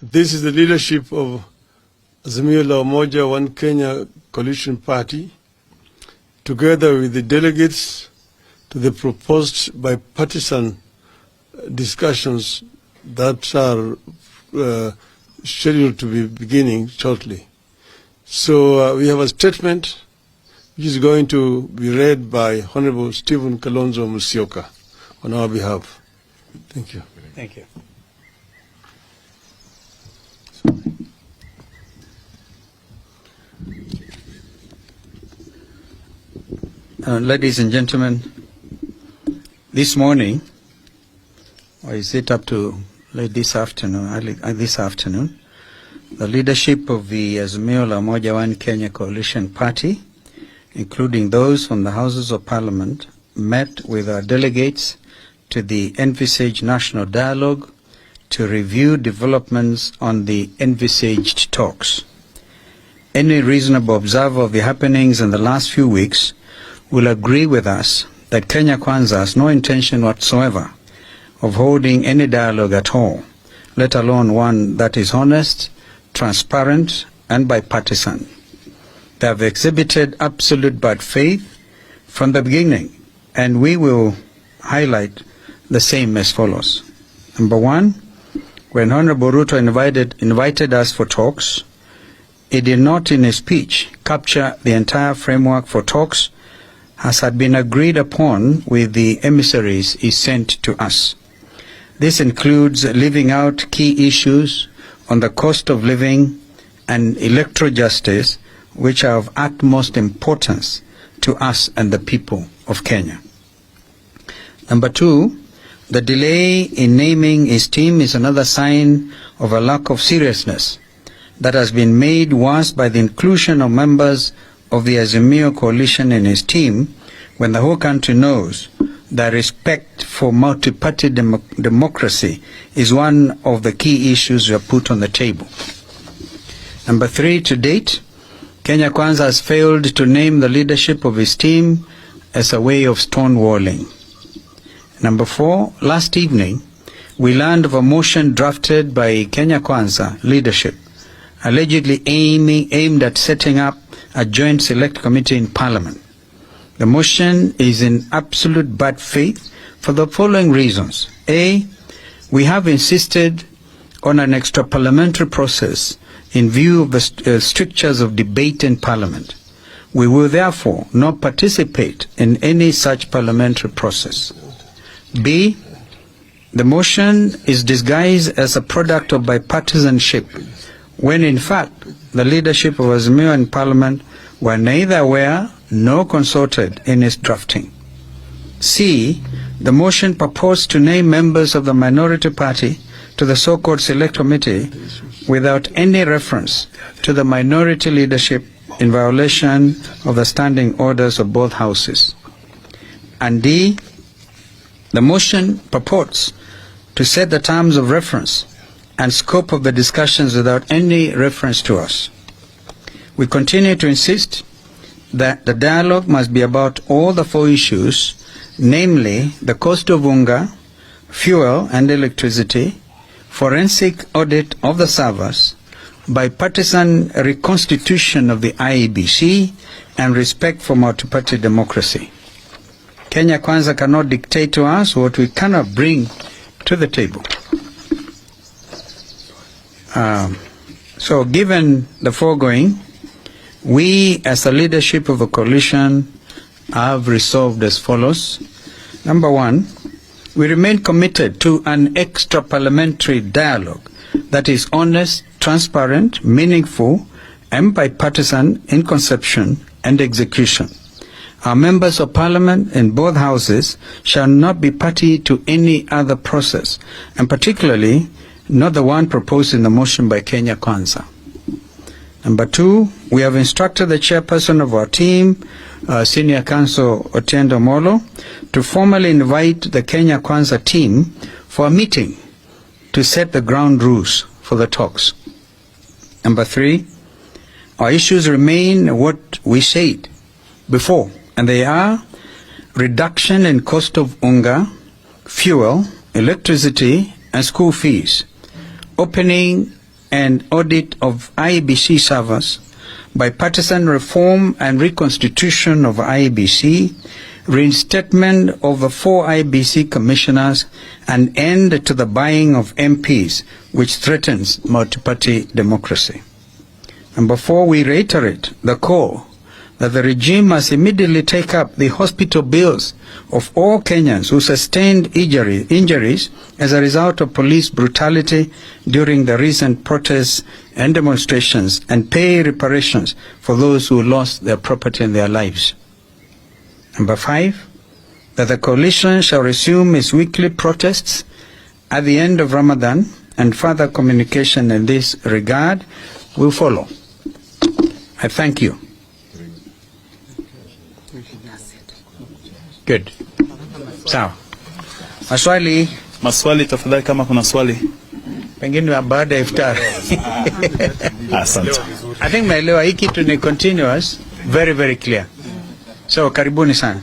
This is the leadership of Azimio la Umoja One Kenya Coalition Party, together with the delegates to the proposed bipartisan discussions that are scheduled to be beginning shortly. So we have a statement which is going to be read by Honorable Stephen Kalonzo Musyoka on our behalf. Thank you. Thank you. Ladies and gentlemen, this morning, or is it up to late this afternoon, the leadership of the Azimio la Umoja One Kenya Coalition Party, including those from the Houses of Parliament, met with our delegates to the envisaged national dialogue to review developments on the envisaged talks. Any reasonable observer of the happenings in the last few weeks will agree with us that Kenya Kwanza has no intention whatsoever of holding any dialogue at all, let alone one that is honest, transparent, and bipartisan. They have exhibited absolute bad faith from the beginning, and we will highlight the same as follows. Number one, when Honorable Ruto invited us for talks, he did not in his speech capture the entire framework for talks as had been agreed upon with the emissaries he sent to us. This includes leaving out key issues on the cost of living and electoral justice, which are of utmost importance to us and the people of Kenya. Number two, the delay in naming his team is another sign of a lack of seriousness that has been made worse by the inclusion of members of the Azimio coalition in his team, when the whole country knows that respect for multi-party democracy is one of the key issues we have put on the table. Number three, to date, Kenya Kwanza has failed to name the leadership of his team as a way of stonewalling. Number four, last evening, we learned of a motion drafted by Kenya Kwanza leadership, allegedly aimed at setting up a joint select committee in Parliament. The motion is in absolute bad faith for the following reasons. A, we have insisted on an extra parliamentary process in view of the strictures of debate in Parliament. We will therefore not participate in any such parliamentary process. B, the motion is disguised as a product of bipartisanship, when in fact the leadership of Azimio in Parliament were neither aware nor consulted in its drafting. C, the motion proposed to name members of the minority party to the so-called select committee without any reference to the minority leadership, in violation of the standing orders of both houses. And D, the motion purports to set the terms of reference and scope of the discussions without any reference to us. We continue to insist that the dialogue must be about all the four issues, namely the cost of unga, fuel and electricity, forensic audit of the servers, bipartisan reconstitution of the IEBC, and respect for multi-party democracy. Kenya Kwanza cannot dictate to us what we cannot bring to the table. So given the foregoing, we as the leadership of the coalition have resolved as follows. Number one, we remain committed to an extra parliamentary dialogue that is honest, transparent, meaningful, and bipartisan in conception and execution. Our members of Parliament in both houses shall not be party to any other process, and particularly not the one proposed in the motion by Kenya Kwanza. Number two, we have instructed the chairperson of our team, Senior Counsel Otiendo Molo, to formally invite the Kenya Kwanza team for a meeting to set the ground rules for the talks. Number three, our issues remain what we said before, and they are reduction in cost of unga, fuel, electricity, and school fees, opening and audit of IEBC servers, bipartisan reform and reconstitution of IEBC, reinstatement of the 4 IEBC commissioners, and end to the buying of MPs, which threatens multi-party democracy. Number 4, we reiterate the call that the regime must immediately take up the hospital bills of all Kenyans who sustained injuries as a result of police brutality during the recent protests and demonstrations, and pay reparations for those who lost their property and their lives. Number 5, that the coalition shall resume its weekly protests at the end of Ramadan, and further communication in this regard will follow. I thank you. Good. Sawa. Maswali tafadhali, kama kuna swali. Pengine baada ya iftar. Asante. I think maelewa hii kitu ni continuous, very very clear. So karibuni sana.